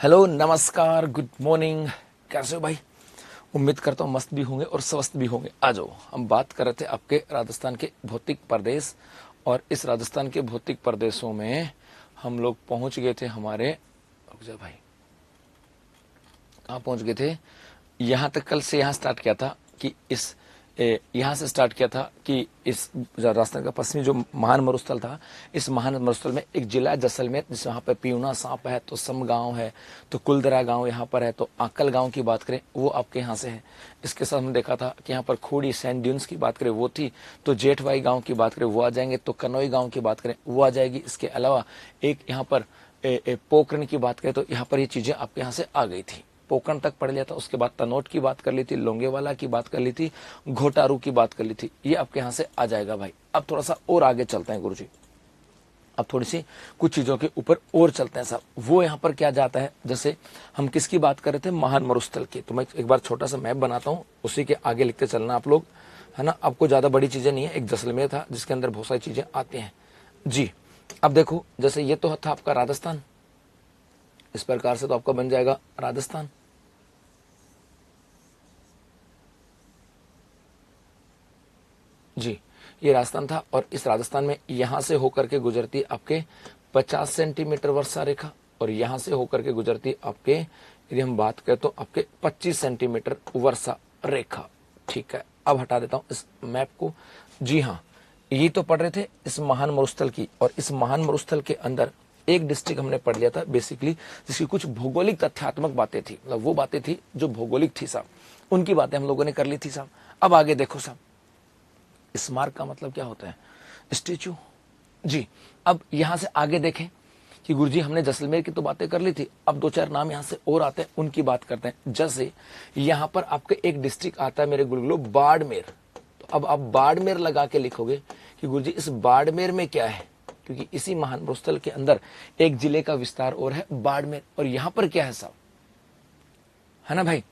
Hello, नमस्कार, good morning. कैसे हो भाई? उम्मीद करता हूँ मस्त भी होंगे और स्वस्थ भी होंगे। आ जाओ, हम बात कर रहे थे आपके राजस्थान के भौतिक प्रदेश, और इस राजस्थान के भौतिक प्रदेशों में हम लोग पहुंच गए थे हमारे। रुक जा भाई, कहाँ पहुंच गए थे? यहाँ तक कल से यहाँ स्टार्ट किया था कि यहाँ से स्टार्ट किया था कि इस राजस्थान का पश्चिमी जो महान मरुस्थल था, इस महान मरुस्थल में एक जिला जैसलमेर, जिस वहाँ पर पियूना सांप है, तो सम गांव है, तो कुलदरा गांव यहाँ पर है, तो आकल गांव की बात करें वो आपके यहाँ से है। इसके साथ हमने देखा था कि यहाँ पर खोड़ी सैंड ड्यून्स की बात करें वो थी, तो जेठवाई गाँव की बात करें वो आ जाएंगे, तो कनोई गाँव की बात करें वो आ जाएगी। इसके अलावा एक यहाँ पर पोखरण की बात करें तो यहाँ पर ये चीज़ें आपके यहाँ से आ गई थी। पोकरण तक पढ़ लिया था, उसके बाद तनोट की बात कर ली थी, लोंगेवाला की बात कर ली थी, घोटारू की बात कर ली थी। ये आपके यहाँ से आ जाएगा भाई। अब थोड़ा सा और आगे चलते हैं गुरुजी, अब थोड़ी सी कुछ चीजों के ऊपर और चलते हैं साहब। वो यहाँ पर क्या जाता है, जैसे हम किसकी बात कर रहे थे? महान मरुस्थल की। तो मैं एक बार छोटा सा मैप बनाता हूँ, उसी के आगे लिखते चलना आप लोग, है ना। आपको ज्यादा बड़ी चीजें नहीं है, एक जैसलमेर था जिसके अंदर बहुत सारी चीजें आती हैं जी। अब देखो, जैसे ये तो था आपका राजस्थान, इस प्रकार से तो आपका बन जाएगा राजस्थान। जी, ये राजस्थान था, और इस राजस्थान में यहां से होकर के गुजरती आपके 50 सेंटीमीटर वर्षा रेखा, और यहां से होकर के गुजरती आपके, यदि हम बात करें तो आपके 25 सेंटीमीटर वर्षा रेखा। ठीक है, अब हटा देता हूं इस मैप को। जी हाँ, ये तो पढ़ रहे थे इस महान मरुस्थल की, और इस महान मरुस्थल के अंदर एक डिस्ट्रिक्ट हमने पढ़ लिया था बेसिकली, जिसकी कुछ भौगोलिक तथ्यात्मक बातें थी, मतलब वो बातें थी जो भौगोलिक थी साहब, उनकी बातें हम लोगों ने कर ली थी साहब। अब आगे देखो साहब, स्मारक का मतलब क्या होता है? स्टेचू। जी, अब यहां से आगे देखें कि गुरुजी हमने जैसलमेर की तो बातें कर ली थी, अब दो चार नाम यहां से और आते हैं, उनकी बात करते हैं। जैसे यहां पर आपके एक डिस्ट्रिक्ट आता है मेरे गुरुगुलो, बाड़मेर। तो अब आप बाड़मेर लगा के लिखोगे कि गुरुजी इस बाड़मेर में क्या है, क्योंकि इसी महान मरुस्थल के अंदर एक जिले का विस्तार और है, बाड़मेर। और यहां पर क्या है साहब, है ना भाई,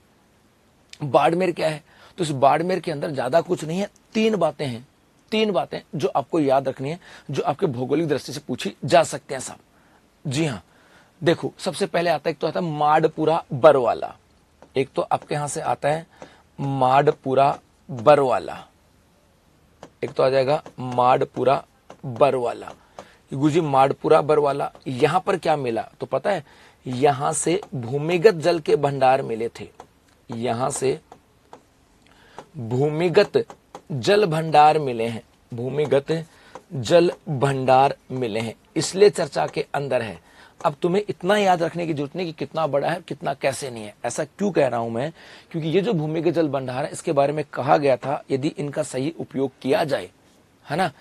बाड़मेर क्या है? तो इस बाड़मेर के अंदर ज्यादा कुछ नहीं है, तीन बातें हैं, तीन बातें जो आपको याद रखनी है, जो आपके भौगोलिक दृष्टि से पूछी जा सकते हैं साहब। जी हाँ, देखो सबसे पहले आता है, एक तो आता है माडपुरा बरवाला, एक तो आपके यहां से आता है माडपुरा बरवाला, एक तो आ जाएगा माडपुरा बरवाला। गुरुजी माडपुरा बरवाला, यहां पर क्या मिला तो पता है, यहां से भूमिगत जल के भंडार मिले थे, यहां से भूमिगत जल भंडार मिले हैं, भूमिगत जल भंडार मिले हैं, इसलिए चर्चा के अंदर है। अब तुम्हें इतना याद रखने की जरूरत नहीं कि कितना बड़ा है कितना कैसे नहीं है। ऐसा क्यों कह रहा हूं मैं? क्योंकि ये जो भूमिगत जल भंडार है, इसके बारे में कहा गया था यदि इनका सही उपयोग किया जाए, है ना,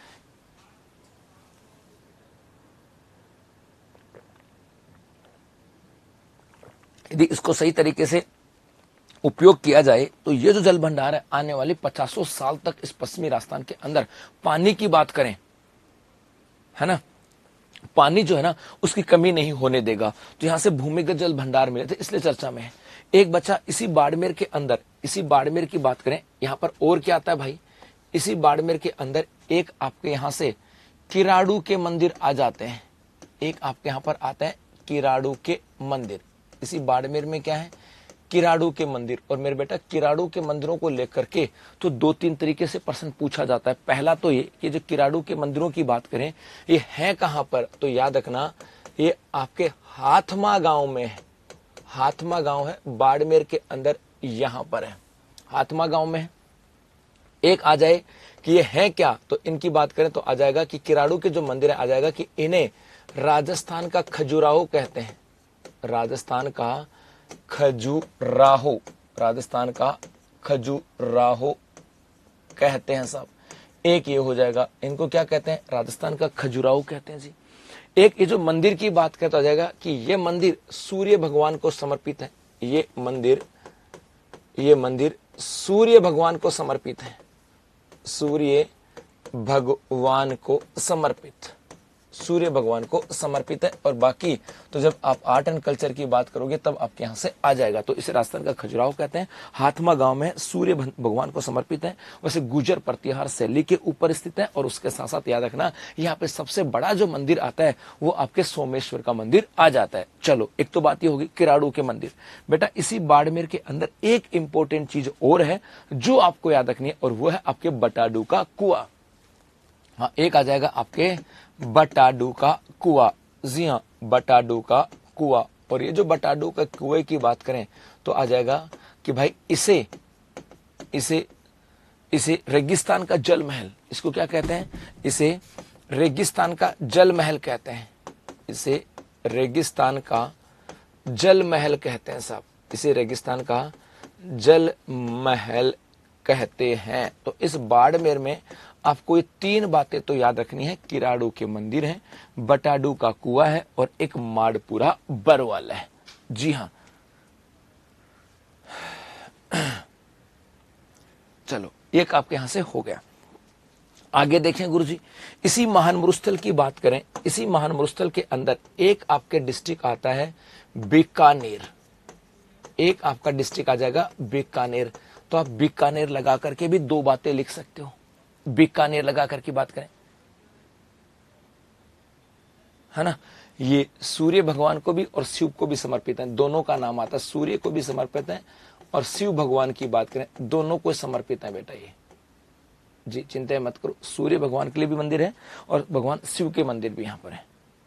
यदि इसको सही तरीके से उपयोग किया जाए तो ये जो जल भंडार है आने वाले 50 साल तक इस पश्चिमी राजस्थान के अंदर, पानी की बात करें, है ना, पानी जो है ना उसकी कमी नहीं होने देगा। तो यहां से भूमिगत जल भंडार मिले थे, इसलिए चर्चा में है। एक बच्चा इसी बाड़मेर के अंदर, इसी बाड़मेर की बात करें, यहां पर और क्या आता है भाई, इसी बाड़मेर के अंदर एक आपके यहां से किराड़ू के मंदिर आ जाते हैं, एक आपके यहां पर आता है किराड़ू के मंदिर। इसी बाड़मेर में क्या है? किराड़ू के मंदिर। और मेरे बेटा किराड़ू के मंदिरों को लेकर के तो दो तीन तरीके से प्रश्न पूछा जाता है। पहला तो ये कि जो किराड़ू के मंदिरों की बात करें, ये है कहां पर? तो याद रखना, ये आपके हाथमा गांव में है, हाथमा गांव है बाड़मेर के अंदर, यहां पर है, हाथमा गांव में है। एक आ जाए कि ये है क्या, तो इनकी बात करें तो आ जाएगा कि किराड़ू के जो मंदिर है, आ जाएगा कि इन्हें राजस्थान का खजुराहो कहते हैं, राजस्थान का खजुराहो, राजस्थान का खजुराहो कहते हैं साहब। एक ये हो जाएगा, इनको क्या कहते हैं? राजस्थान का खजुराहो कहते हैं जी। एक ये जो मंदिर की बात कहता आ जाएगा कि ये मंदिर सूर्य भगवान को समर्पित है, ये मंदिर सूर्य भगवान को समर्पित है, सूर्य भगवान को समर्पित। सूर्य भगवान को समर्पित है। और बाकी तो जब आप आर्ट एंड कल्चर की बात करोगे तब आपके यहाँ से आ जाएगा। तो इसे राजस्थान का खजुराहो कहते हैं। हाथमा गांव में सूर्य भगवान को समर्पित है। वैसे गुजर प्रतिहार शैली के ऊपर स्थित है। और उसके साथ साथ याद रखना, यहाँ पे सबसे बड़ा जो मंदिर आता है वो आपके सोमेश्वर का मंदिर आ जाता है। चलो, एक तो बात ये होगी किराड़ू के मंदिर। बेटा इसी बाड़मेर के अंदर एक इंपॉर्टेंट चीज और है जो आपको याद रखनी है, और वो है आपके बटाडू का कुआं। हाँ, एक आ जाएगा आपके बटाडू का कुआं। जी हाँ, बटाडू का कुआं। और ये जो बटाडू का कुएं की बात करें तो आ जाएगा कि भाई इसे इसे इसे रेगिस्तान का जल महल, इसको क्या कहते हैं? इसे रेगिस्तान का जल महल कहते हैं। इसे रेगिस्तान का जल महल कहते हैं साहब। इसे रेगिस्तान का जल महल कहते हैं। तो इस बाड़मेर में आपको ये 3 बातें तो याद रखनी है। किराड़ू के मंदिर है, बटाडू का कुआं है, और एक माड़पुरा बरवाल है। जी हाँ, चलो एक आपके यहां से हो गया। आगे देखें गुरुजी, इसी महान मरुस्थल की बात करें। इसी महान मरुस्थल के अंदर एक आपके डिस्ट्रिक्ट आता है बीकानेर। एक आपका डिस्ट्रिक्ट आ जाएगा बीकानेर। तो आप बीकानेर लगा करके भी 2 बातें लिख सकते हो। बीकानेर लगा करके बात करें, है ना। ये सूर्य भगवान को भी और शिव को भी समर्पित है। दोनों का नाम आता है। सूर्य को भी समर्पित है और शिव भगवान की बात करें, दोनों को समर्पित है बेटा ये। जी, चिंता मत करो, सूर्य भगवान के लिए भी मंदिर है और भगवान शिव के मंदिर भी यहाँ पर है।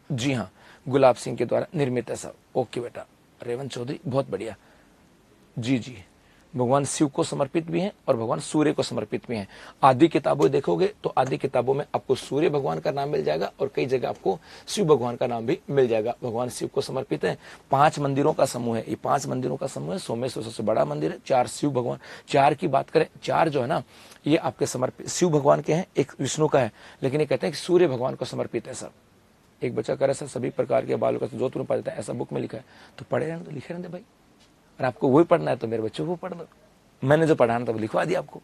जी हाँ, गुलाब सिंह के द्वारा निर्मित है सब। ओके बेटा, रेवंत चौधरी बहुत बढ़िया। जी जी, भगवान शिव को समर्पित भी हैं और भगवान सूर्य को समर्पित भी हैं। आदि किताबों देखोगे तो आदि किताबों में आपको सूर्य भगवान का नाम मिल जाएगा और कई जगह आपको शिव भगवान का नाम भी मिल जाएगा। भगवान शिव को समर्पित है। 5 मंदिरों का समूह है। ये 5 मंदिरों का समूह है। सोमेश्वर सबसे बड़ा मंदिर है। 4 शिव भगवान। 4 की बात करें, 4 जो है ना ये आपके समर्पित शिव भगवान के हैं, एक विष्णु का है, लेकिन ये कहते हैं कि सूर्य भगवान को समर्पित है सब। एक बच्चा कह रहा है सर सभी प्रकार के बालों का जो तुम्हें पता है ऐसा बुक में लिखा है, तो पढ़े रहने, तो लिखे रहने भाई। और आपको वही पढ़ना है तो मेरे बच्चों को पढ़ दो। मैंने जो पढ़ाना था वो लिखवा दिया आपको।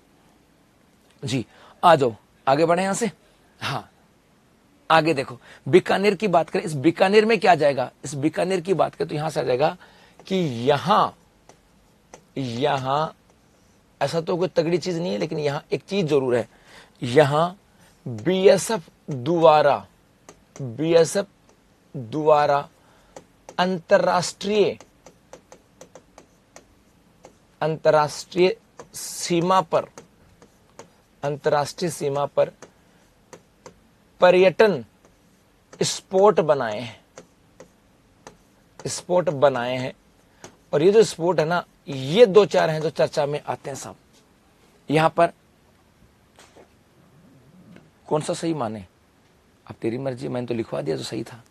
जी, आ जाओ आगे बढ़े यहां से। हाँ, आगे देखो, बीकानेर की बात करें। इस बीकानेर में क्या जाएगा? इस बीकानेर की बात करें तो यहां से आ जाएगा कि यहां ऐसा तो कोई तगड़ी चीज नहीं है, लेकिन यहां एक चीज जरूर है। यहां बीएसएफ द्वारा अंतरराष्ट्रीय सीमा पर पर्यटन स्पॉट बनाए हैं। और ये जो स्पॉट है ना, ये 2-4 हैं जो चर्चा में आते हैं साहब। यहां पर कौन सा सही माने? अब तेरी मर्जी, मैंने तो लिखवा दिया जो सही था।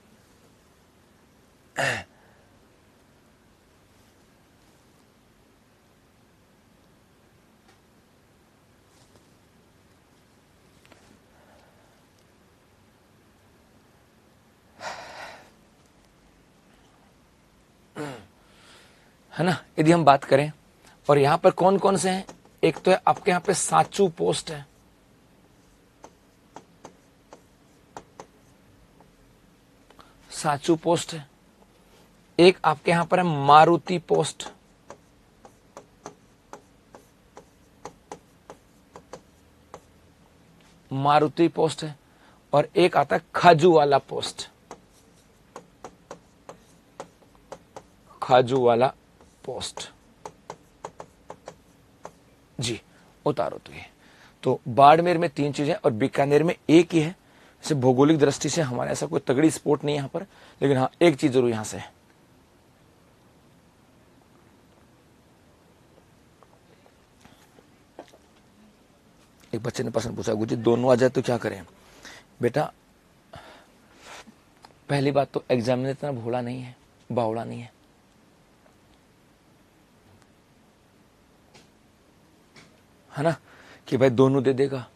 है ना। यदि हम बात करें और यहां पर कौन कौन से हैं, एक तो है आपके यहां पे साचू पोस्ट है। साचू पोस्ट है। एक आपके यहां पर है मारुति पोस्ट। मारुति पोस्ट है। और एक आता है खाजूवाला पोस्ट। खाजूवाला पोस्ट। जी, उतारो तो ये। तो बाड़मेर में 3 चीजें और बीकानेर में एक ही है। जैसे भौगोलिक दृष्टि से हमारे ऐसा कोई तगड़ी स्पोर्ट नहीं है यहां पर, लेकिन हाँ एक चीज जरूर यहां से है। एक बच्चे ने प्रश्न पूछा, गुरुजी दोनों आ जाए तो क्या करें? बेटा पहली बात तो एग्जाम में इतना भोला नहीं है, बावड़ा नहीं है ना, कि भाई दोनों दे देगा।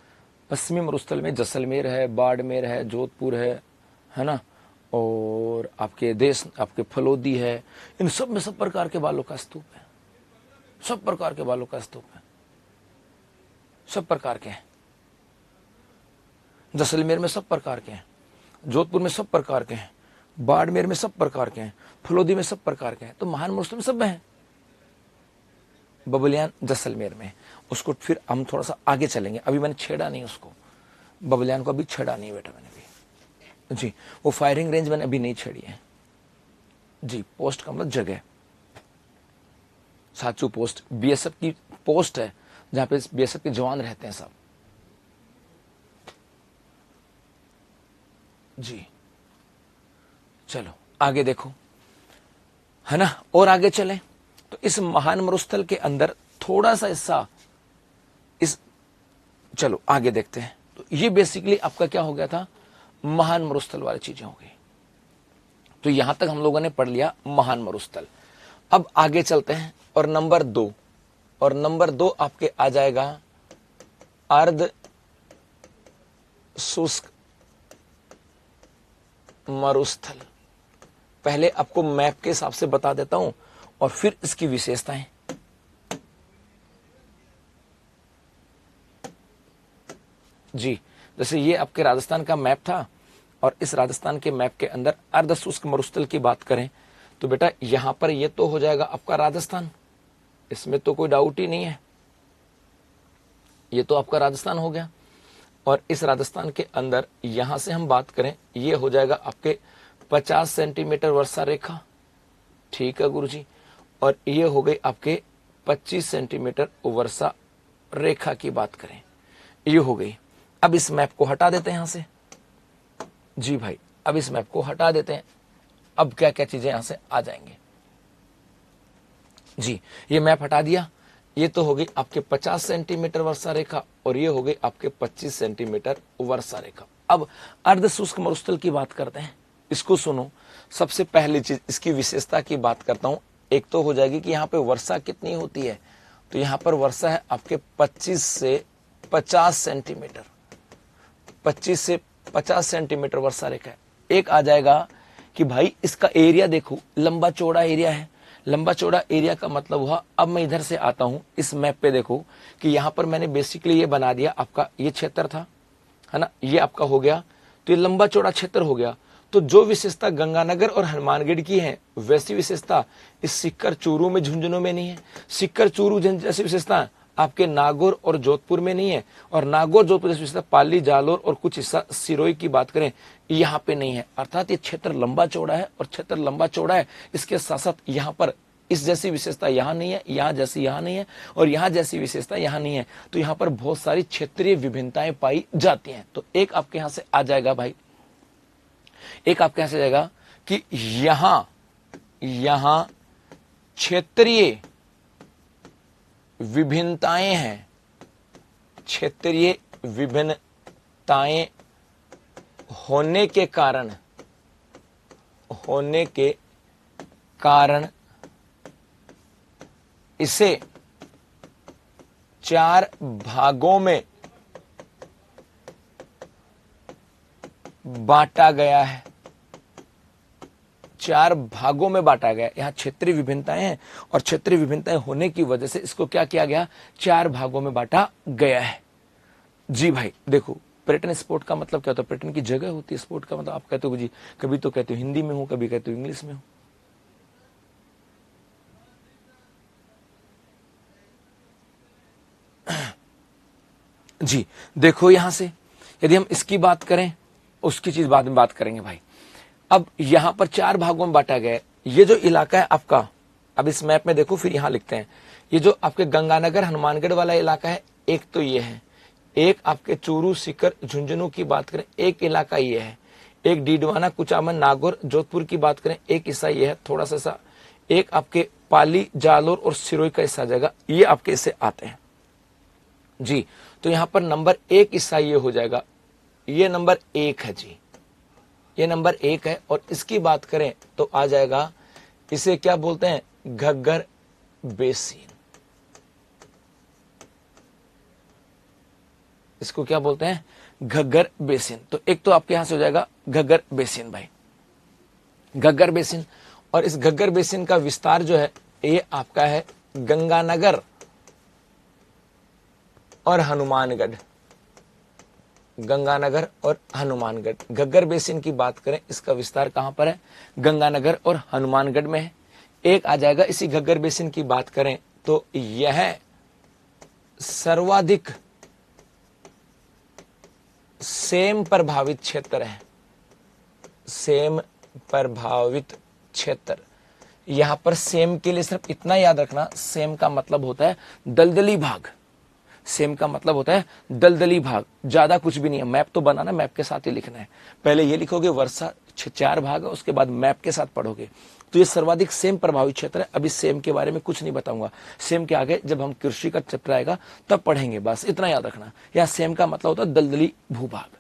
पश्चिमी मरुस्थल में जैसलमेर है, बाड़मेर है, जोधपुर है ना, और आपके देश आपके फलोदी है। इन सब में सब प्रकार के बालों का स्तूप है। सब प्रकार के बालों का स्तूप है। सब प्रकार के हैं। जैसलमेर में सब प्रकार के हैं। जोधपुर में सब प्रकार के हैं, बाड़मेर में सब प्रकार के हैं, फलोदी में सब प्रकार के हैं, तो महान मरुस्थल में सब में है। बबलियान जैसलमेर में, उसको फिर हम थोड़ा सा आगे चलेंगे, अभी मैंने छेड़ा नहीं उसको, बबलियान को अभी छेड़ा नहीं बेटा मैंने भी जी। वो फायरिंग रेंज मैंने अभी नहीं छेड़ी है जी। पोस्ट का मतलब जगह, साचू पोस्ट बीएसएफ की पोस्ट है, जहां पे बीएसएफ के जवान रहते हैं सब जी। चलो आगे देखो, है ना, और आगे चले तो इस महान मरुस्थल के अंदर थोड़ा सा हिस्सा इस, चलो आगे देखते हैं। तो ये बेसिकली आपका क्या हो गया था, महान मरुस्थल वाली चीजें हो गई। तो यहां तक हम लोगों ने पढ़ लिया महान मरुस्थल। अब आगे चलते हैं और नंबर 2, और नंबर 2 आपके आ जाएगा अर्ध शुष्क मरुस्थल। पहले आपको मैप के हिसाब से बता देता हूं और फिर इसकी विशेषताएं। जी, जैसे ये आपके राजस्थान का मैप था, और इस राजस्थान के मैप के अंदर अर्ध शुष्क मरुस्थल की बात करें तो बेटा यहां पर ये तो हो जाएगा आपका राजस्थान, इसमें तो कोई डाउट ही नहीं है, ये तो आपका राजस्थान हो गया। और इस राजस्थान के अंदर यहां से हम बात करें, ये हो जाएगा आपके 50 सेंटीमीटर वर्षा रेखा, ठीक है गुरुजी। और ये हो गई आपके 25 सेंटीमीटर वर्षा रेखा की बात करें, ये हो गई। अब इस मैप को हटा देते हैं यहां से जी भाई, अब इस मैप को हटा देते हैं। अब क्या क्या चीजें यहां से आ जाएंगे जी। ये मैप हटा दिया, ये तो हो गई आपके 50 सेंटीमीटर वर्षा रेखा, और ये हो गई आपके 25 सेंटीमीटर वर्षा रेखा। अब अर्ध शुष्क मरुस्थल की बात करते हैं, इसको सुनो। सबसे पहली चीज इसकी विशेषता की बात करता हूं। एक तो हो जाएगी कि यहाँ पे वर्षा कितनी होती है, तो यहाँ पर वर्षा है आपके 25 से 50 सेंटीमीटर, 25 से 50 सेंटीमीटर वर्षा रेखा है। एक आ जाएगा कि भाई इसका एरिया देखो, लंबा चौड़ा एरिया है। लंबा चौड़ा एरिया का मतलब हुआ, अब मैं इधर से आता हूं, इस मैप पे देखो कि यहां पर मैंने बेसिकली ये बना दिया, आपका ये क्षेत्र था, है ना, ये आपका हो गया, तो ये लंबा चौड़ा क्षेत्र हो गया। तो जो विशेषता गंगानगर और हनुमानगढ़ की है, वैसी विशेषता इस सिक्कर चूरू में, झुंझुनू में नहीं है। सिक्कर चूरू जैसी विशेषता आपके नागौर और जोधपुर में नहीं है, और नागौर जोधपुर जैसी विशेषता पाली, जालोर और कुछ हिस्सा सिरोही की बात करें, यहाँ पे नहीं है। अर्थात ये क्षेत्र लंबा चौड़ा है, और क्षेत्र लंबा चौड़ा है, इसके साथ साथ यहाँ पर इस जैसी विशेषता यहाँ नहीं है, यहाँ जैसी यहाँ नहीं है, और यहाँ जैसी विशेषता यहाँ नहीं है। तो यहाँ पर बहुत सारी क्षेत्रीय विभिन्नताएं पाई जाती हैं। तो एक आपके यहाँ से आ जाएगा भाई, एक आपके यहाँ से जाएगा कि यहाँ क्षेत्रीय विभिन्नताएं हैं, क्षेत्रीय विभिन्नताएं होने के कारण इसे 4 भागों में बांटा गया है। 4 भागों में बांटा गया। यहां क्षेत्रीय विभिन्नताएं हैं, और क्षेत्रीय विभिन्नताएं होने की वजह से इसको क्या किया गया, 4 भागों में बांटा गया है जी भाई। देखो, पर्यटन स्पॉट का मतलब क्या होता है, पर्यटन की जगह होती है। स्पॉट का मतलब आप कहते हो जी, कभी तो कहते हो हिंदी में हूं, कभी कहते हो इंग्लिश में हूं। जी देखो, यहां से यदि हम इसकी बात करें, उसकी चीज बाद में बात करेंगे भाई। अब यहां पर 4 भागों में बांटा गया है। ये जो इलाका है आपका, अब इस मैप में देखो, फिर यहां लिखते हैं, ये जो आपके गंगानगर हनुमानगढ़ वाला इलाका है, एक तो ये है, एक आपके चूरू, सीकर, झुंझुनू की बात करें, एक इलाका ये है, एक डीडवाना, कुचामन, नागौर, जोधपुर की बात करें, एक हिस्सा ये है, थोड़ा सा, एक आपके पाली, जालोर और सिरोही का हिस्सा जाएगा, ये आपके इससे आते हैं जी। तो यहां पर नंबर 1 हिस्सा ये हो जाएगा, ये नंबर 1 है जी, ये नंबर 1 है। और इसकी बात करें तो आ जाएगा, इसे क्या बोलते हैं, घग्गर बेसिन। इसको क्या बोलते हैं, घग्गर बेसिन। तो एक तो आपके यहां से हो जाएगा घग्गर बेसिन भाई, घग्गर बेसिन। और इस घग्गर बेसिन का विस्तार जो है, ये आपका है गंगानगर और हनुमानगढ़, गंगानगर और हनुमानगढ़। घग्गर बेसिन की बात करें, इसका विस्तार कहां पर है? गंगानगर और हनुमानगढ़ में है। एक आ जाएगा इसी घग्गर बेसिन की बात करें तो यह सर्वाधिक सेम प्रभावित क्षेत्र है। सेम प्रभावित क्षेत्र, यहां पर सेम के लिए सिर्फ इतना याद रखना, सेम का मतलब होता है दलदली भाग। सेम का मतलब होता है दलदली भाग, ज्यादा कुछ भी नहीं है। मैप तो बनाना, मैप के साथ ही लिखना है। पहले ये लिखोगे वर्षा 4 भाग है, उसके बाद मैप के साथ पढ़ोगे। तो ये सर्वाधिक सेम प्रभावित क्षेत्र है। अभी सेम के बारे में कुछ नहीं बताऊंगा, सेम के आगे जब हम कृषि का चैप्टर आएगा तब पढ़ेंगे। बस इतना याद रखना, यह सेम का मतलब होता है दलदली भूभाग।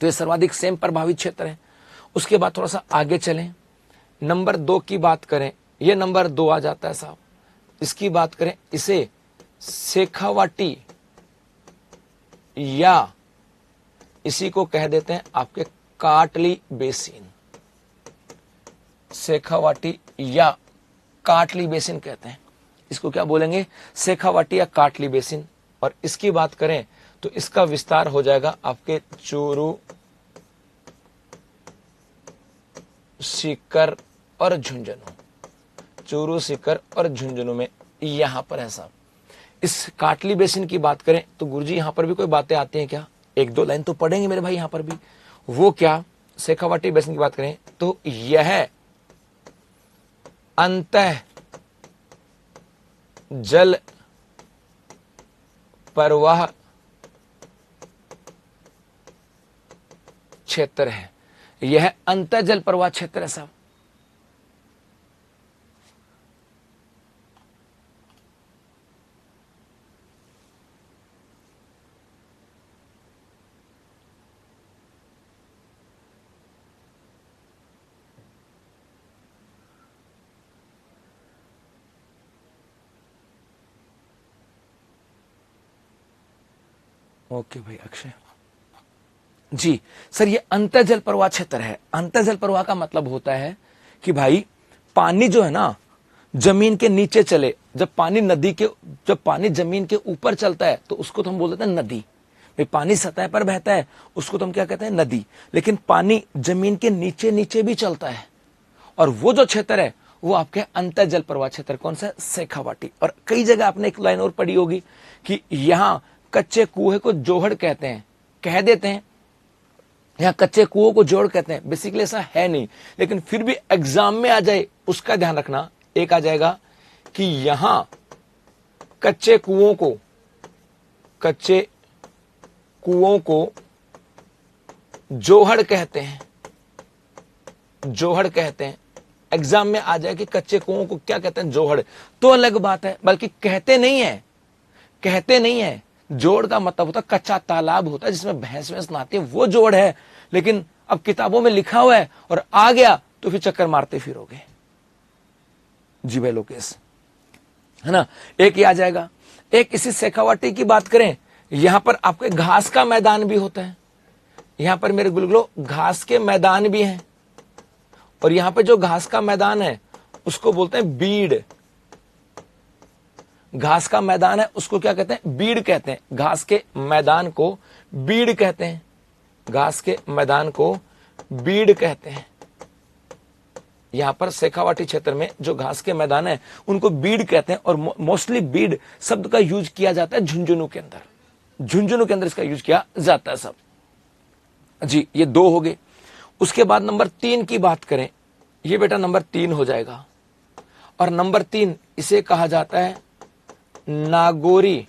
तो ये सर्वाधिक सेम प्रभावित क्षेत्र है। उसके बाद थोड़ा सा आगे चलें, नंबर 2 की बात करें, ये नंबर 2 आ जाता है साहब। इसकी बात करें, इसे शेखावाटी या इसी को कह देते हैं आपके काटली बेसिन। शेखावाटी या काटली बेसिन कहते हैं। इसको क्या बोलेंगे? शेखावाटी या काटली बेसिन। और इसकी बात करें तो इसका विस्तार हो जाएगा आपके चूरू, सीकर और झुंझुनू। चूरू, सीकर और झुंझुनू में यहां पर है साहब। इस काटली बेसिन की बात करें तो गुरुजी यहां पर भी कोई बातें आती हैं क्या? 1-2 लाइन तो पढ़ेंगे मेरे भाई यहां पर भी। वो क्या? शेखावाटी बेसिन की बात करें तो यह अंतः जल प्रवाह क्षेत्र है। यह अंतः जल प्रवाह क्षेत्र है साहब। ओके भाई अक्षय जी। सर ये अंतः जल प्रवाह क्षेत्र है। अंतः जल प्रवाह का मतलब होता है कि भाई पानी जो है ना जमीन के नीचे चले। जब पानी जमीन के ऊपर चलता है तो उसको तो हम बोल देते हैं नदी। भाई पानी सतह पर बहता है उसको तो हम क्या कहते हैं? नदी। लेकिन पानी जमीन के नीचे नीचे भी चलता है, और वो जो क्षेत्र है वो आपके अंतः जल प्रवाह क्षेत्र। कौन सा? शेखावाटी। और कई जगह आपने एक लाइन और पढ़ी होगी कि यहां कच्चे कुएं को जोहड़ कहते हैं, कह देते हैं यहां कच्चे कुओं को जोड़ कहते हैं। बेसिकली ऐसा है नहीं, लेकिन फिर भी एग्जाम में आ जाए उसका ध्यान रखना। एक आ जाएगा कि यहां कच्चे कुओं को जोहड़ कहते हैं। जोहड़ कहते हैं। एग्जाम में आ जाए कि कच्चे कुओं को क्या कहते हैं? जोहड़। तो अलग बात है, बल्कि कहते नहीं है। जोड़ का मतलब होता है कच्चा तालाब होता है जिसमें भैंस नहाती है, वो जोड़ है। लेकिन अब किताबों में लिखा हुआ है और आ गया तो फिर चक्कर मारते फिरोगे। जी भाई लोकेश, है ना। एक ही आ जाएगा। एक इसी शेखावाटी की बात करें, यहां पर आपके घास का मैदान भी होता है। यहां पर मेरे गुलगुलो घास के मैदान भी हैं, और यहां पर जो घास का मैदान है उसको बोलते हैं बीड़। घास का मैदान है उसको क्या कहते हैं? बीड़ कहते हैं। घास के मैदान को बीड़ कहते हैं। घास के मैदान को बीड़ कहते हैं। यहां पर शेखावाटी क्षेत्र में जो घास के मैदान है उनको बीड़ कहते हैं, और मोस्टली बीड़ शब्द का यूज किया जाता है झुंझुनू के अंदर। झुंझुनू के अंदर इसका यूज किया जाता है सब। जी ये 2 हो गए। उसके बाद नंबर 3 की बात करें, ये बेटा नंबर 3 हो जाएगा। और नंबर 3 इसे कहा जाता है नागौरी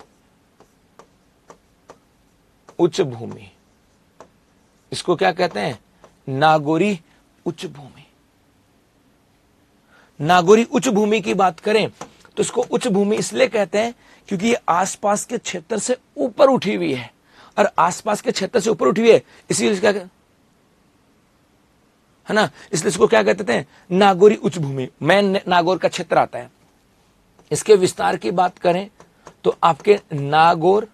उच्च भूमि। इसको क्या कहते हैं? नागौरी उच्च भूमि। नागौरी उच्च भूमि की बात करें तो इसको उच्च भूमि इसलिए कहते हैं क्योंकि ये आसपास के क्षेत्र से ऊपर उठी हुई है, और आसपास के क्षेत्र से ऊपर उठी हुई है इसीलिए क्या है ना, इसलिए इसको क्या कहते हैं? नागौरी उच्च भूमि। मैं नागौर का क्षेत्र आता है। इसके विस्तार की बात करें तो आपके नागौर,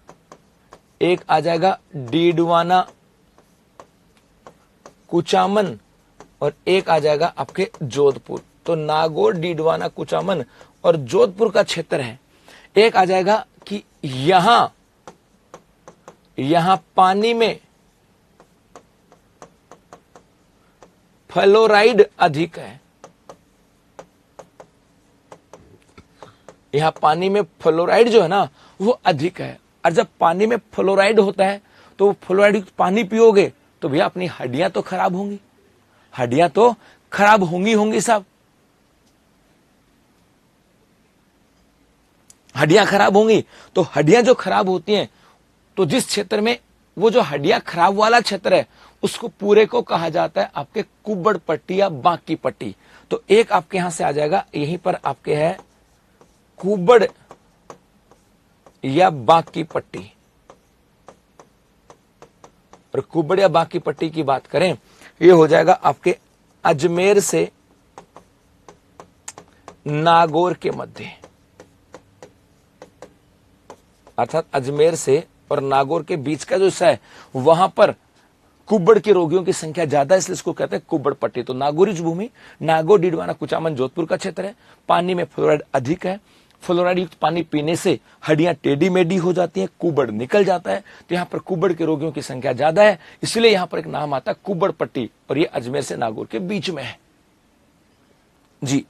एक आ जाएगा डीडवाना कुचामन, और एक आ जाएगा आपके जोधपुर। तो नागौर, डीडवाना, कुचामन और जोधपुर का क्षेत्र है। एक आ जाएगा कि यहां पानी में फ्लोराइड अधिक है। यहां पानी में फ्लोराइड जो है ना वो अधिक है, और जब पानी में फ्लोराइड होता है तो फ्लोराइड पानी पियोगे तो भैया अपनी हड्डियां तो खराब होंगी, हड्डियां तो खराब होंगी साहब, हड्डियां खराब होंगी। तो हड्डियां जो खराब होती हैं तो जिस क्षेत्र में वो जो हड्डियां खराब वाला क्षेत्र है उसको पूरे को कहा जाता है आपके कुब्बड़ पट्टी या बाकी पट्टी। तो एक आपके यहां से आ जाएगा, यहीं पर आपके है कुब्बड़ या बाकी पट्टी। और कुब्बड़ या बाकी पट्टी की बात करें, ये हो जाएगा आपके अजमेर से नागौर के मध्य, अर्थात अजमेर से और नागौर के बीच का जो हिस्सा है वहां पर कुब्बड़ के रोगियों की संख्या ज्यादा है, इसलिए इसको कहते हैं कुब्बड़ पट्टी। तो नागौरी भूमि, नागौर, डीडवाना, कुचामन, जोधपुर का क्षेत्र है। पानी में फ्लोराइड अधिक है, फ्लोराइड युक्त पानी पीने से हड्डियां टेढ़ी मेढ़ी हो जाती हैं, कुब्बड़ निकल जाता है। तो यहाँ पर कुब्बड़ के रोगियों की संख्या ज्यादा है, इसलिए यहाँ पर एक नाम आता है कुब्बड़ पट्टी, और ये अजमेर से नागौर के बीच में है जी।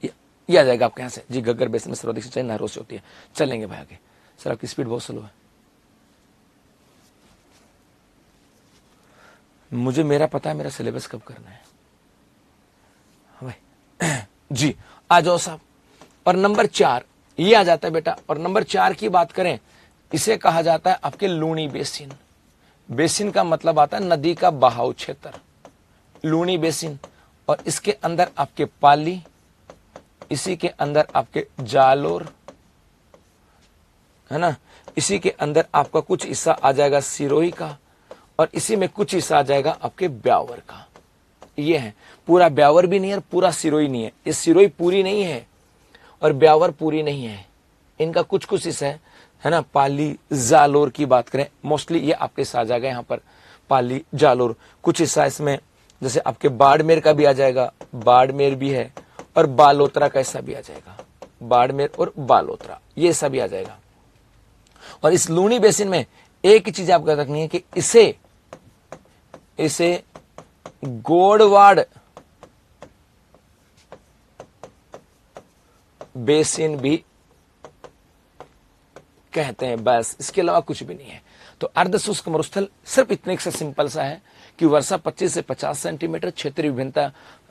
ये आ जाएगा आपके यहाँ से जी। घग्गर बेसिन में सर्वाधिक सिंचाई नहरों से होती है। चलेंगे भाई आगे। सर आपकी स्पीड बहुत स्लो है, मुझे मेरा पता है मेरा सिलेबस कब करना है भाई जी। आ जाओ साहब। और नंबर 4 ये आ जाता है बेटा। और नंबर 4 की बात करें, इसे कहा जाता है आपके लूणी बेसिन। बेसिन का मतलब आता है नदी का बहाव क्षेत्र, लूणी बेसिन। और इसके अंदर आपके पाली, इसी के अंदर आपके जालोर, है ना, इसी के अंदर आपका कुछ हिस्सा आ जाएगा सिरोही का, और इसी में कुछ हिस्सा आ जाएगा आपके ब्यावर का। ये है, पूरा ब्यावर भी नहीं है और पूरा सिरोही नहीं है। ये सिरोही पूरी नहीं है और ब्यावर पूरी नहीं है, इनका कुछ कुछ हिस्सा है ना। पाली जालोर की बात करें, मोस्टली ये आपके साथ आ जाएगा यहाँ पर पाली जालोर। कुछ हिस्सा इसमें जैसे आपके बाड़मेर का भी आ जाएगा, बाड़मेर भी है, और बालोतरा का हिस्सा भी आ जाएगा, बाड़मेर और बालोतरा ये सब भी आ जाएगा। और इस लूणी बेसिन में एक ही चीज आपको याद रखनी है कि इसे गोड़वाड़ बेसिन भी कहते हैं, बस इसके अलावा कुछ भी नहीं है। तो अर्ध शुष्क मरुस्थल सिर्फ इतने से सिंपल सा है कि वर्षा 25 से 50 सेंटीमीटर, क्षेत्रीय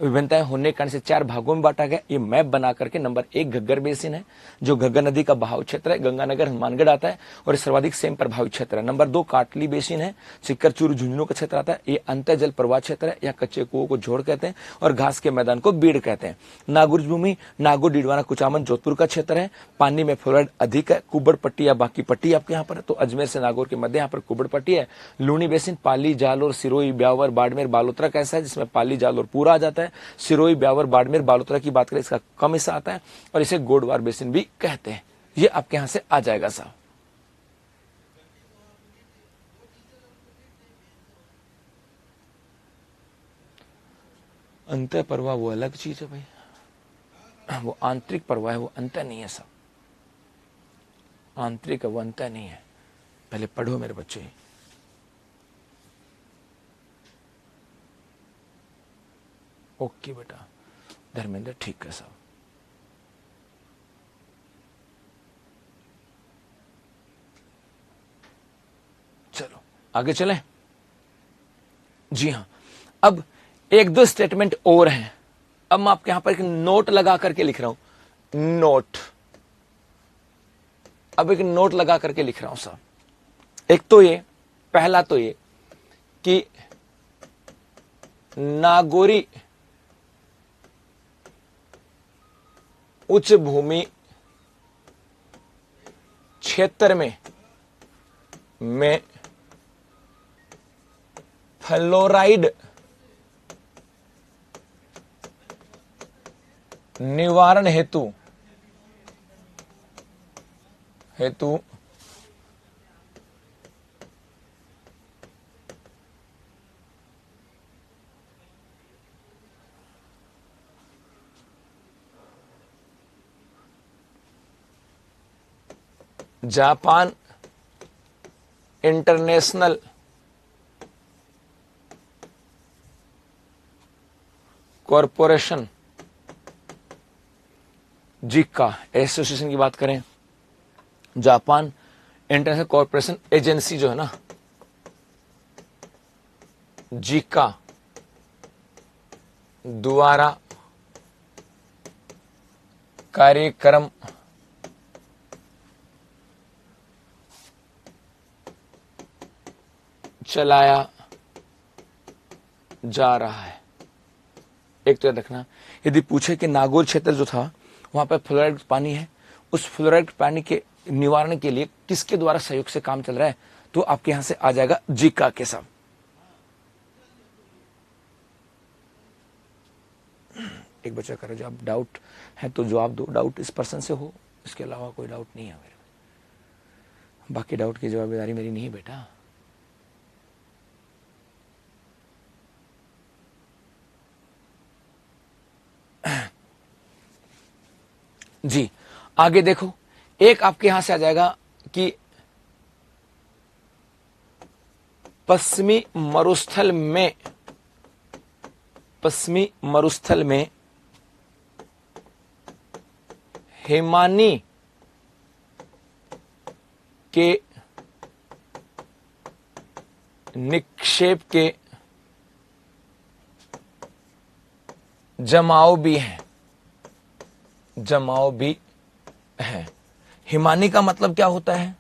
विभिन्नताएं होने के कारण से 4 भागों में बांटा गया। ये मैप बना करके नंबर 1 घग्गर बेसिन है, जो घग्गर नदी का बहाव क्षेत्र है, गंगानगर हनुमानगढ़ आता है और सर्वाधिक सेम प्रभावित क्षेत्र है। नंबर 2 काटली बेसिन है, सिक्कर चूरू झुंझुनू का क्षेत्र आता है। ये अंतः जल प्रवाह क्षेत्र है, या कच्चे कुओं को जोड़ कहते हैं और घास के मैदान को बीड़ कहते हैं। नागौर भूमि, नागौर, डीडवाना, कुचामन, जोधपुर का क्षेत्र है। पानी में फ्लोराइड अधिक है। कुब्बड़ पट्टी या बाकी पट्टी आपके यहाँ पर है, तो अजमेर से नागौर के मध्य यहाँ पर कुब्बड़ पट्टी है। लूणी बेसिन पाली, जालोर, सिरोही, ब्यावर, बाड़मेर, बालोतरा कैसा है, जिसमें पाली, जालोर पूरा आ जाता है। सिरोही, ब्यावर, बाड़मेर, बालोतरा की बात करें इसका कम हिस्सा आता है, और इसे गोडवार बेसिन भी कहते हैं। ये आपके यहां से आ जाएगा साहब। अंतः प्रवाह वो अलग चीज है भाई, वो आंतरिक प्रवाह है, वो अंतः नहीं है साहब। आंतरिक है वो अंतः नहीं है। पहले पढ़ो मेरे बच्चे। ओके बेटा धर्मेंद्र, ठीक है साहब। चलो आगे चलें। जी हाँ, अब 1-2 स्टेटमेंट और हैं। अब मैं आपके यहां पर एक नोट लगा करके लिख रहा हूं, नोट। अब एक नोट लगा करके लिख रहा हूं साहब। एक तो ये, पहला तो ये कि नागौरी उच्च भूमि क्षेत्र में फ्लोराइड निवारण हेतु जापान इंटरनेशनल कॉरपोरेशन, जिका एसोसिएशन की बात करें, जापान इंटरनेशनल कॉरपोरेशन एजेंसी जो है ना, जिका द्वारा कार्यक्रम चलाया जा रहा है। एक तो याद रखना, यदि पूछे कि नागौर क्षेत्र जो था वहां पर फ्लोराइड पानी है, उस फ्लोराइड पानी के निवारण के लिए किसके द्वारा सहयोग से काम चल रहा है, तो आपके यहां से आ जाएगा जिका के साथ। एक बच्चा करे जो आप डाउट है तो जवाब दो, डाउट इस पर्सन से हो, इसके अलावा कोई डाउट नहीं है मेरे, बाकी डाउट की जवाबदारी मेरी नहीं बेटा। जी आगे देखो, एक आपके यहां से आ जाएगा कि पश्चिमी मरुस्थल में हिमानी के निक्षेप के जमाव भी है। हिमानी का मतलब क्या होता है?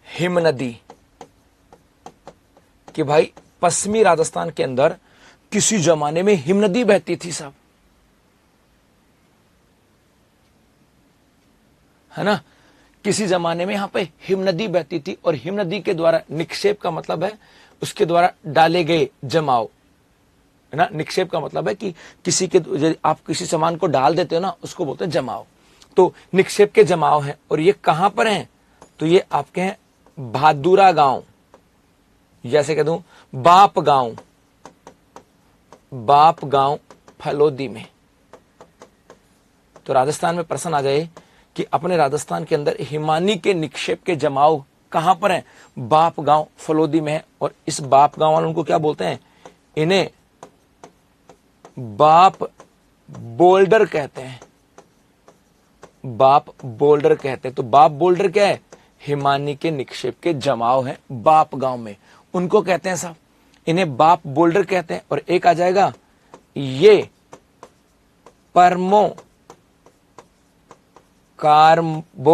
हिम नदी। कि भाई पश्चिमी राजस्थान के अंदर किसी जमाने में हिम नदी बहती थी साहब, है ना। किसी जमाने में यहां पे हिम नदी बहती थी और हिम नदी के द्वारा, निक्षेप का मतलब है उसके द्वारा डाले गए जमाव, है ना। निक्षेप का मतलब है कि किसी के, आप किसी सामान को डाल देते हो ना, उसको बोलते हैं जमाव। तो निक्षेप के जमाव हैं और ये कहां पर हैं, तो ये आपके हैं भादुरा गांव, जैसे कह दूं बाप गांव फलोदी में। तो राजस्थान में प्रश्न आ जाए कि अपने राजस्थान के अंदर हिमानी के निक्षेप के जमाव कहां पर हैं, बाप गांव फलोदी में है। और इस बाप गांव वालों को क्या बोलते हैं, इन्हें बाप बोल्डर कहते हैं। बाप बोल्डर कहते हैं। तो बाप बोल्डर क्या है, हिमानी के निक्षेप के जमाव है बाप गांव में, उनको कहते हैं साहब, इन्हें बाप बोल्डर कहते हैं। और एक आ जाएगा ये परमो कार्बोनिफेरस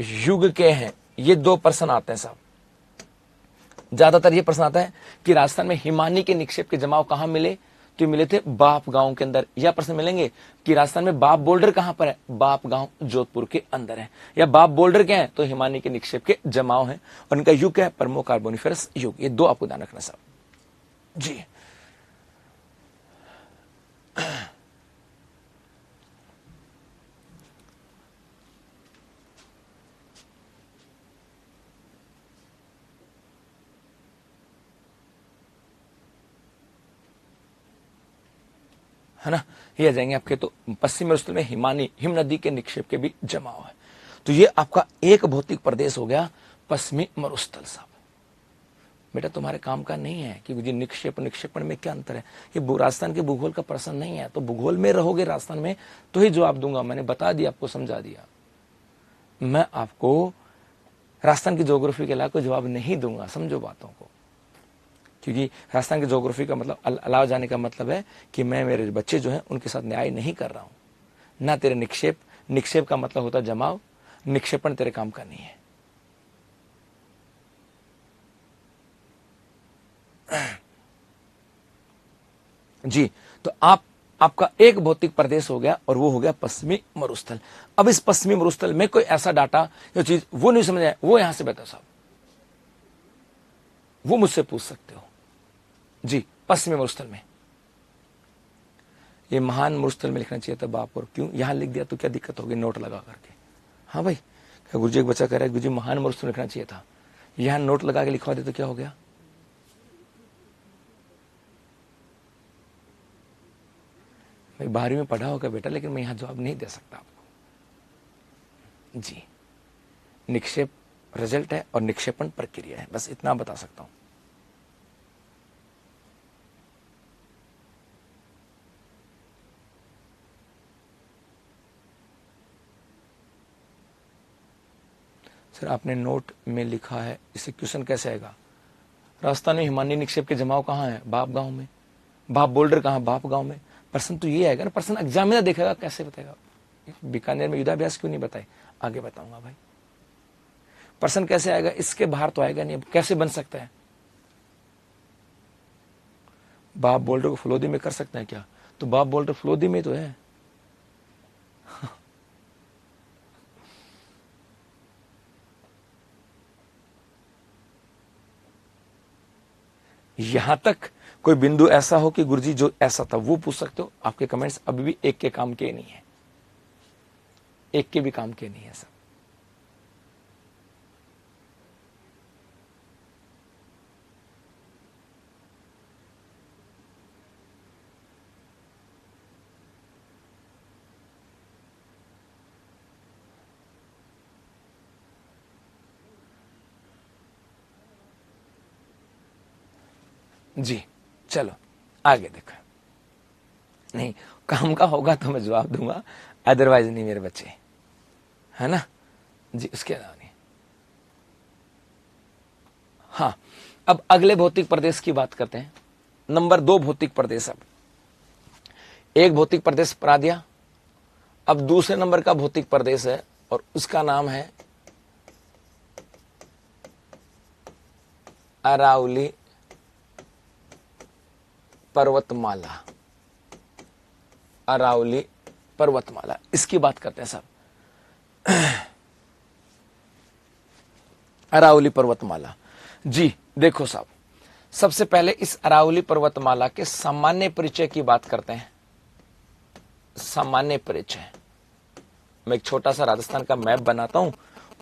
युग के हैं। ये दो प्रश्न आते हैं साहब, ज्यादातर ये प्रश्न आता है कि राजस्थान में हिमानी के निक्षेप के जमाव कहां मिले, तो मिले थे बाप गांव के अंदर। या प्रश्न मिलेंगे कि राजस्थान में बाप बोल्डर कहां पर है, बाप गांव जोधपुर के अंदर है। या बाप बोल्डर क्या है, तो हिमानी के निक्षेप के जमाव है और उनका युग क्या है, परमो कार्बोनिफेरस युग। ये दो आपको ध्यान रखना साहब जी। है ना, ये आ जाएंगे आपके। तो पश्चिमी मरुस्थल में हिमानी, हिम नदी के निक्षेप के भी जमाव है। तो ये आपका एक भौतिक प्रदेश हो गया पश्चिमी मरुस्थल साहब। बेटा तुम्हारे काम का नहीं है कि जी निक्षेप निक्षेपण में क्या अंतर है, ये राजस्थान के भूगोल का प्रश्न नहीं है। तो भूगोल में रहोगे राजस्थान में तो ही जवाब दूंगा, मैंने बता दिया आपको, समझा दिया। मैं आपको राजस्थान की ज्योग्राफी के अलावा कोई जवाब नहीं दूंगा, समझो बातों को। क्योंकि राजस्थान की ज्योग्राफी का मतलब अलावा जाने का मतलब है कि मैं मेरे बच्चे जो हैं उनके साथ न्याय नहीं कर रहा हूं ना। तेरे निक्षेप का मतलब होता है जमाव, निक्षेपण तेरे काम का नहीं है। जी, तो आपका एक भौतिक प्रदेश हो गया और वो हो गया पश्चिमी मरुस्थल। अब इस पश्चिमी मरुस्थल में कोई ऐसा डाटा जो चीज वो नहीं समझ आए, वो यहां से बताओ साहब, वो मुझसे पूछ सकते हो जी। पश्चिमी मरुस्थल में, ये महान मरुस्थल में लिखना चाहिए था बाप, और क्यों यहां लिख दिया तो क्या दिक्कत होगी नोट लगा करके। हाँ भाई, क्या गुरुजी एक बच्चा कह रहा है गुरुजी महान मरुस्थल लिखना चाहिए था, यहां नोट लगा के लिखवा दे तो क्या हो गया। भाई 12वीं में पढ़ा होगा बेटा, लेकिन मैं यहां जवाब नहीं दे सकता आपको जी। निक्षेप रिजल्ट है और निक्षेपण प्रक्रिया है। बस इतना बता सकता हूं। सर आपने नोट में लिखा है, इसे क्वेश्चन कैसे आएगा? राजस्थान में हिमानी निक्षेप के जमाव कहाँ है? बाप गांव में। बाप बोल्डर कहाँ? बाप गांव में। प्रश्न तो ये आएगा ना, प्रश्न एग्जामिनर देखेगा, कैसे बताएगा? बीकानेर में युद्धाभ्यास क्यों नहीं बताए? आगे बताऊंगा भाई। प्रश्न कैसे आएगा? इसके बाहर तो आएगा नहीं। अब कैसे बन सकता है? बाप बोल्डर को फलोदी में कर सकते हैं क्या? तो बाप बोल्डर फलोदी में तो है। यहां तक कोई बिंदु ऐसा हो कि गुरुजी जो ऐसा था वो पूछ सकते हो। आपके कमेंट्स अभी भी एक के काम के नहीं है, एक के भी काम के नहीं है सब। जी चलो आगे देखो। नहीं काम का होगा तो मैं जवाब दूंगा, अदरवाइज नहीं मेरे बच्चे, है ना जी। उसके अलावा नहीं। हाँ अब अगले भौतिक प्रदेश की बात करते हैं। नंबर 2 भौतिक प्रदेश। अब एक भौतिक प्रदेश परा, अब दूसरे नंबर का भौतिक प्रदेश है और उसका नाम है अरावली पर्वतमाला। अरावली पर्वतमाला, इसकी बात करते हैं साहब। अरावली पर्वतमाला जी देखो साहब, सबसे पहले इस अरावली पर्वतमाला के सामान्य परिचय की बात करते हैं। सामान्य परिचय, मैं एक छोटा सा राजस्थान का मैप बनाता हूं,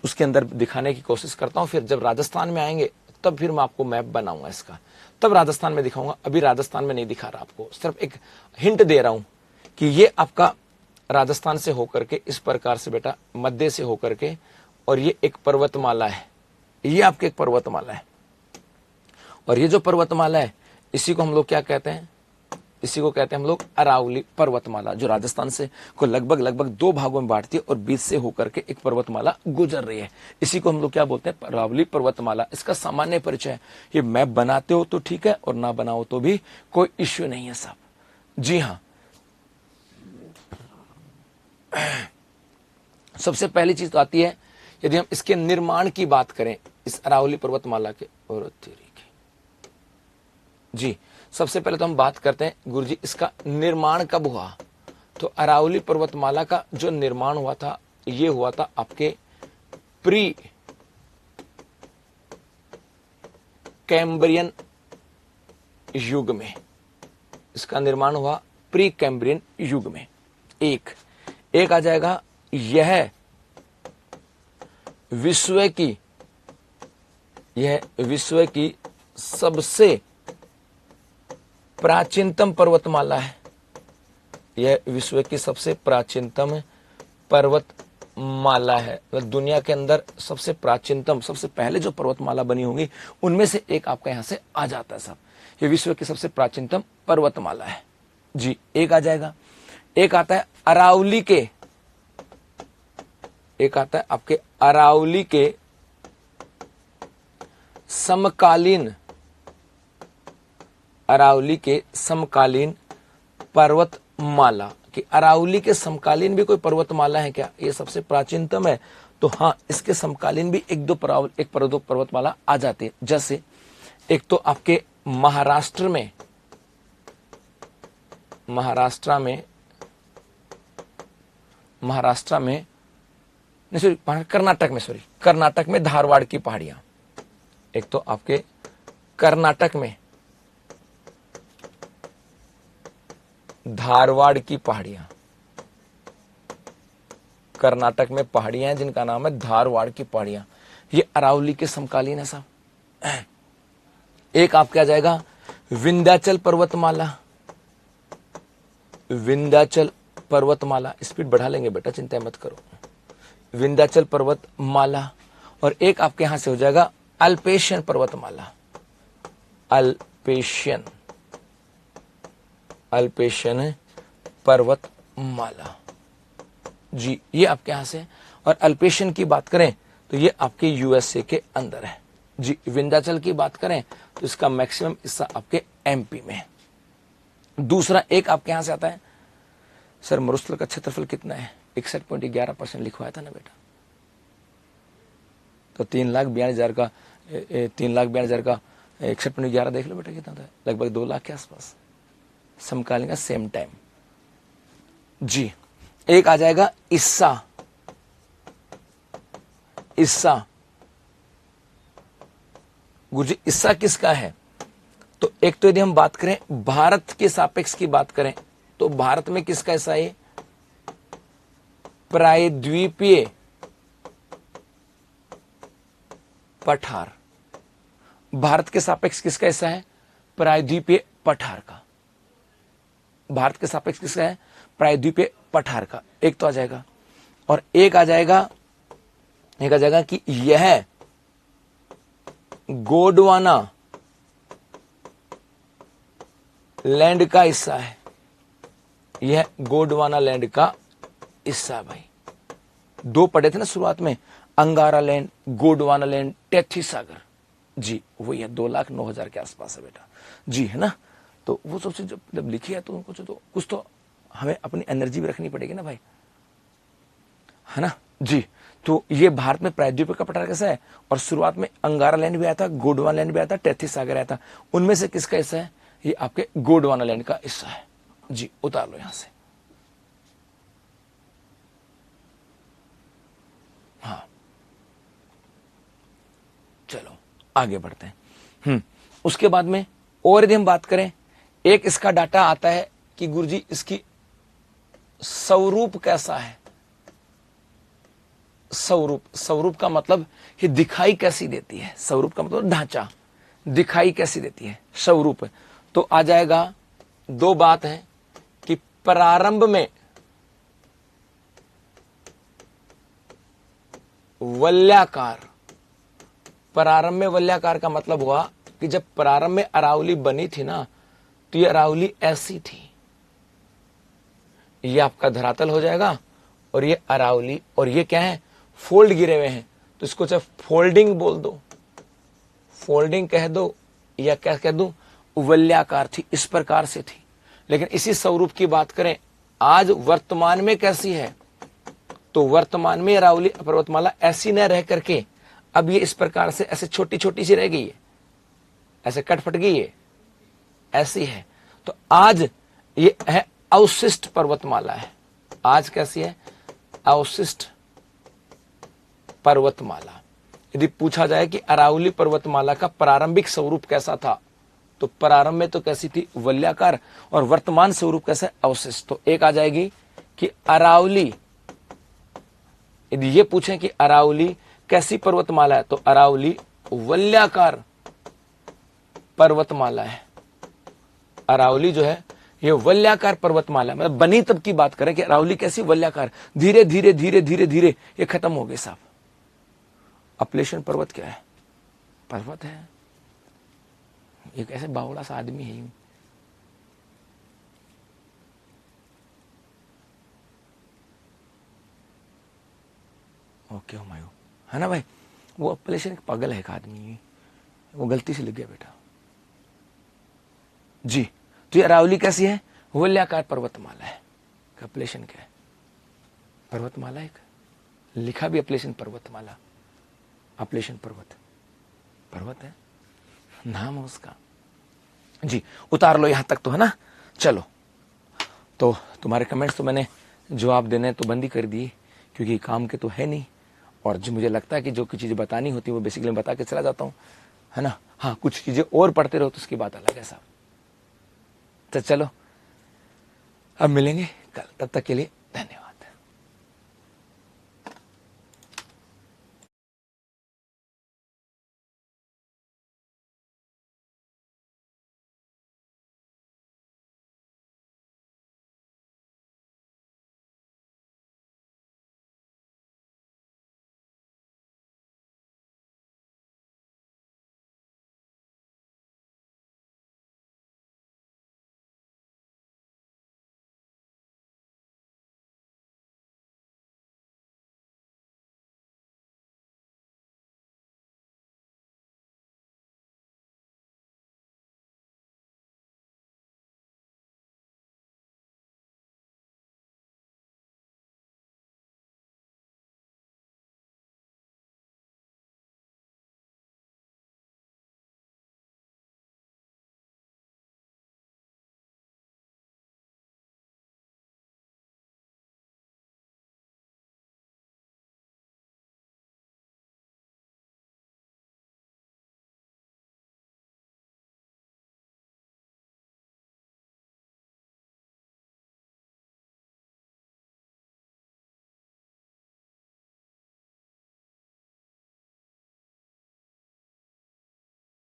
उसके अंदर दिखाने की कोशिश करता हूं। फिर जब राजस्थान में आएंगे तब फिर मैं आपको मैप बनाऊंगा इसका, तब राजस्थान में दिखाऊंगा। अभी राजस्थान में नहीं दिखा रहा आपको, सिर्फ एक हिंट दे रहा हूं कि ये आपका राजस्थान से होकर के इस प्रकार से बेटा मध्य से होकर के, और ये एक पर्वतमाला है, ये आपकी एक पर्वतमाला है। और ये जो पर्वतमाला है इसी को हम लोग क्या कहते हैं? इसी को कहते हैं हम लोग अरावली पर्वतमाला, जो राजस्थान से को लगभग 2 भागों में बांटती है और बीच से होकर के एक पर्वतमाला गुजर रही है। इसी को हम लोग क्या बोलते हैं? अरावली पर्वतमाला। इसका सामान्य परिचय है। ये मैप बनाते हो तो ठीक है और ना बनाओ तो भी कोई इश्यू नहीं है साहब। जी हाँ, सबसे पहली चीज तो आती है, यदि हम इसके निर्माण की बात करें, इस अरावली पर्वतमाला के, और जी सबसे पहले तो हम बात करते हैं गुरुजी इसका निर्माण कब हुआ। तो अरावली पर्वतमाला का जो निर्माण हुआ था, ये हुआ था आपके प्री कैम्ब्रियन युग में। इसका निर्माण हुआ प्री कैम्ब्रियन युग में। एक आ जाएगा, यह विश्व की सबसे प्राचीनतम पर्वतमाला है। यह विश्व की सबसे प्राचीनतम पर्वतमाला है। दुनिया के अंदर सबसे प्राचीनतम, सबसे पहले जो पर्वतमाला बनी होंगी उनमें से एक आपका यहां से आ जाता है साहब। यह विश्व की सबसे प्राचीनतम पर्वतमाला है जी। एक आ जाएगा। एक आता है अरावली के, एक आता है आपके अरावली के समकालीन, अरावली के समकालीन पर्वतमाला। कि अरावली के समकालीन भी कोई पर्वतमाला है क्या? ये सबसे प्राचीनतम है तो हाँ, इसके समकालीन भी एक दो पर्वतमाला आ जाती है। जैसे एक तो आपके महाराष्ट्र में कर्नाटक में धारवाड़ की पहाड़ियां। एक तो आपके कर्नाटक में धारवाड़ की पहाड़ियां, कर्नाटक में पहाड़ियां हैं जिनका नाम है धारवाड़ की पहाड़ियां, ये अरावली के समकालीन है साहब। एक आपके आ जाएगा विंध्याचल पर्वतमाला। विंध्याचल पर्वतमाला, स्पीड बढ़ा लेंगे बेटा, चिंता मत करो। विंध्याचल पर्वतमाला। और एक आपके यहां से हो जाएगा अल्पेशियन पर्वतमाला, अल्पेशियन पर्वतमाला जी, ये आपके यहां से। और अल्पेशियन की बात करें तो ये आपके यूएसए के अंदर है जी। विंध्याचल की बात करें तो इसका मैक्सिमम हिस्सा आपके एमपी में है। दूसरा एक आपके यहां से आता है, सर मरुस्थल का क्षेत्रफल कितना है? 61.11% लिखवाया था ना बेटा। तो 3,42,000 का 3,42,000 का 61.11 देख लो बेटा कितना था, लगभग 2 लाख के आसपास, समकालीन का सेम टाइम जी। एक आ जाएगा इस्सा, गुरुजी इस्सा किसका है? तो एक तो यदि हम बात करें भारत के सापेक्ष की बात करें तो भारत में किसका हिस्सा है? प्रायद्वीपीय पठार, भारत के सापेक्ष किसका हिस्सा है? प्रायद्वीपीय पठार का। भारत के सापेक्ष किसका है? प्रायद्वीपीय पठार का। एक तो आ जाएगा। और एक आ जाएगा कि यह गोंडवाना लैंड का हिस्सा है, यह गोंडवाना लैंड का हिस्सा। भाई 2 पढ़े थे ना शुरुआत में, अंगारा लैंड, गोंडवाना लैंड, टेथीस सागर जी, वही है। 2,09,000 के आसपास है बेटा जी, है ना। तो वो सबसे जब लिखी है तो कुछ तो हमें अपनी एनर्जी भी रखनी पड़ेगी ना भाई, है ना जी। तो ये भारत में प्रायद्वीप का पठार कैसा है? और शुरुआत में अंगारा लैंड भी आया था, गोंडवाना लैंड भी आया था, टेथीस सागर आया था। उनमें से किसका हिस्सा है? ये आपके गोंडवाना लैंड का हिस्सा है जी। उतार लो यहां से। हाँ चलो आगे बढ़ते हैं। उसके बाद में और यदि हम बात करें, एक इसका डाटा आता है कि गुरुजी इसकी स्वरूप कैसा है? स्वरूप का मतलब ये दिखाई कैसी देती है? स्वरूप का मतलब ढांचा, दिखाई कैसी देती है स्वरूप। तो आ जाएगा 2 बात है कि प्रारंभ में वलयाकार, प्रारंभ में वलयाकार का मतलब हुआ कि जब प्रारंभ में अरावली बनी थी ना, तो ये अरावली ऐसी थी, ये आपका धरातल हो जाएगा और ये अरावली, और ये क्या है? फोल्ड गिरे हुए हैं, तो इसको चाहे फोल्डिंग बोल दो, फोल्डिंग कह दो, या क्या कह दो, वलयाकार थी, इस प्रकार से थी। लेकिन इसी स्वरूप की बात करें आज वर्तमान में कैसी है, तो वर्तमान में अरावली पर्वतमाला ऐसी न रह करके अब ये इस प्रकार से ऐसे छोटी छोटी सी रह गई है, ऐसे कट फट गई है, ऐसी है। तो आज ये है अवशिष्ट पर्वतमाला है। आज कैसी है? अवशिष्ट पर्वतमाला। यदि पूछा जाए कि अरावली पर्वतमाला का प्रारंभिक स्वरूप कैसा था, तो प्रारंभ में तो कैसी थी? वलयाकार। और वर्तमान स्वरूप कैसा है? अवशिष्ट। तो एक आ जाएगी कि अरावली, यदि ये पूछें कि अरावली कैसी पर्वतमाला है, तो अरावली वलयाकार पर्वतमाला है। अरावली जो है ये वलयाकार पर्वतमाला, मतलब बनी तब की बात करें कि अरावली कैसी? वलयाकार। धीरे धीरे धीरे धीरे धीरे ये खत्म हो गए साहब। अपलेशन पर्वत क्या है? पर्वत है, एक ऐसे बावड़ा सा आदमी है। ओके हुमायूं, है ना भाई। वो अपलेशन एक पागल है, एक आदमी, वो गलती से लिख गया बेटा जी। तो ये अरावली कैसी है? वलयाकार पर्वतमाला है। अपलेशन क्या है? पर्वतमाला एक लिखा भी अपलेशन पर्वतमाला, अपलेशन पर्वत है, नाम है उसका जी। उतार लो यहां तक तो, है ना। चलो, तो तुम्हारे कमेंट्स तो मैंने जवाब देने तो बंद ही कर दिए, क्योंकि काम के तो है नहीं। और जो मुझे लगता है कि जो कुछ चीजें बतानी होती है वो बेसिकली मैं बता के चला जाता हूं, है ना। हाँ, कुछ चीजें और पढ़ते रहो तो उसकी बात अलग है साहब। तो चलो अब मिलेंगे कल, तब तक के लिए धन्यवाद।